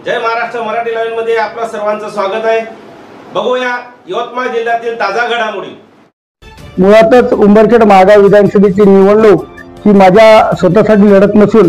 जय Maharashtra Marathi live मध्ये आपलं सर्वांचं स्वागत आहे। बघूया यवतमाळ जिल्ह्यातील ताजा घडामोडी। मुळातच उंबरखेड महागाव विधानसभेची निवडणूक ही माझ्या स्वतःसाठी लढत नसून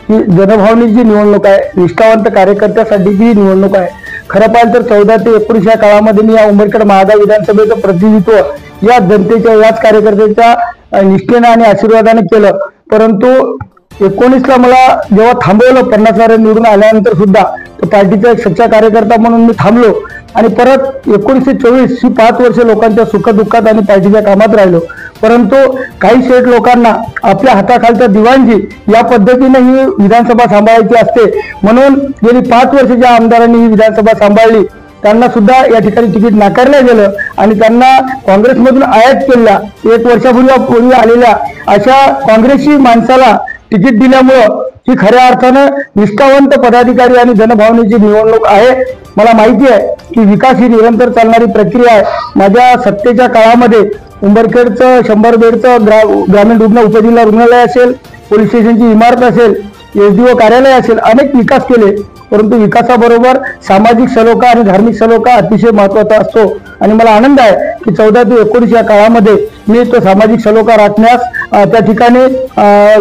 ही जनभावनेची निवडणूक आहे, निष्ठावंत कार्यकर्त्यासाठीची निवडणूक आहे। खरं पाहिलं तर 14 ते 19 या काळामध्ये मी या उंबरखेड महागाव विधानसभेचं प्रतिनिधित्व या जनतेच्या याच कार्यकर्त्याच्या निष्ठेने आणि आशीर्वादाने केलं। परंतु 19ला मला जेव्हा थांबवलं 50,000 निवडून आल्यानंतर सुद्धा तो पार्टीचा एक सच्चा कार्यकर्ता म्हणून मी थांबलो आणि परत 19 ते 24 ही 5 वर्ष लोकांच्या सुखदुःखात आणि पार्टीच्या कामात राहिलो। परंतु काही शेठ लोकांना आपल्या हाताखालच्या दिवाणजी या पद्धतीने ही विधानसभा सांभाळायची असते, म्हणून गेली 5 वर्ष ज्या आमदारांनी ही विधानसभा सांभाळली त्यांना सुद्धा या ठिकाणी तिकीट नाकारलं गेलं आणि त्यांना काँग्रेसमधून आयात केलेल्या 1 वर्षापूर्वी आलेल्या अशा काँग्रेसी माणसाला तिकीट दिल्यामुळं ही खऱ्या अर्थानं निष्ठावंत पदाधिकारी आणि जनभावनेची निवडणूक आहे। मला माहिती आहे की विकास ही निरंतर चालणारी प्रक्रिया आहे। माझ्या सत्तेच्या काळामध्ये उंबरखेडचं 100 बेडचं ग्रामीण रुग्ण उपजिल्हा रुग्णालय असेल, पोलीस स्टेशनची इमारत असेल, SDO कार्यालय असेल, अनेक विकास केले। परंतु विकासाबरोबर सामाजिक सलोखा आणि धार्मिक सलोखा अतिशय महत्त्वाचा असतो आणि मला आनंद आहे की 14 ते 19 या काळामध्ये मी तो सामाजिक सलोखा राखण्यास त्या ठिकाणी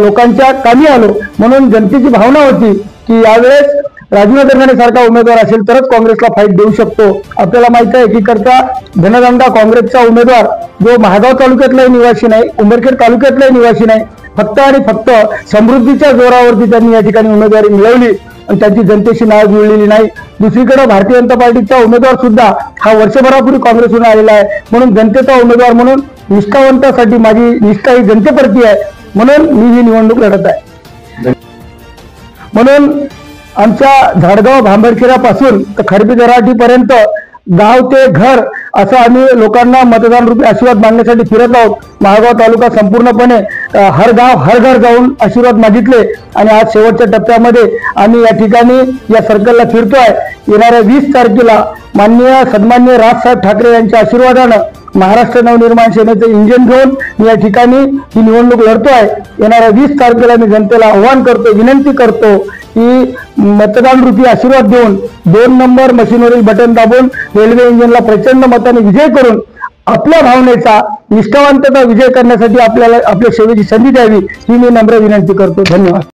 लोकांच्या कामी आलो। म्हणून जनतेची भावना होती की यावेळेस राजू दरम्यान सारखा उमेदवार असेल तरच काँग्रेसला फाईट देऊ शकतो। आपल्याला माहिती आहे की करता धनदांडा काँग्रेसचा उमेदवार जो महागाव तालुक्यातलाही निवासी नाही, उंबरखेड तालुक्यातलाही निवासी नाही, फक्त आणि फक्त समृद्धीच्या जोरावरती त्यांनी या ठिकाणी उमेदवारी मिळवली आणि त्यांची जनतेशी नाळ जुळलेली नाही। दुसरीकडे भारतीय जनता पार्टीचा उमेदवार सुद्धा हा वर्षभरापूर्वी काँग्रेसहून आलेला आहे। म्हणून जनतेचा उमेदवार म्हणून निष्ठावंतासाठी माझी निष्ठा ही जनतेप्रती आहे, म्हणून मी ही निवडणूक लढत आहे। म्हणून आमच्या झाडगाव भांबरखेड्यापासून तर खरबी दराटीपर्यंत गाव ते घर असं आम्ही लोकांना मतदान रूपी आशीर्वाद मागण्यासाठी फिरत आहोत। महागाव तालुका संपूर्णपणे हर गाव हर घर जाऊन आशीर्वाद मागितले आणि आज शेवटच्या टप्प्यामध्ये आम्ही या ठिकाणी या सर्कलला फिरतोय। येणाऱ्या 20 तारखेला माननीय सन्माननीय राजसाहेब ठाकरे यांच्या आशीर्वादानं महाराष्ट्र नवनिर्माण सेनेचं इंजिन घेऊन मी या ठिकाणी ही निवडणूक लढतोय। येणाऱ्या 20 तारखेला मी जनतेला आव्हान करतो, विनंती करतो की मतदान रूपी आशीर्वाद देऊन 2 नंबर मशीनवरील बटन दाबून रेल्वे इंजिनला प्रचंड मताने विजय करून आपल्या भावनेचा निष्ठावंतता विजय करण्यासाठी आपल्याला आपल्या सेवेची संधी द्यावी ही मी नम्र विनंती करतो। धन्यवाद।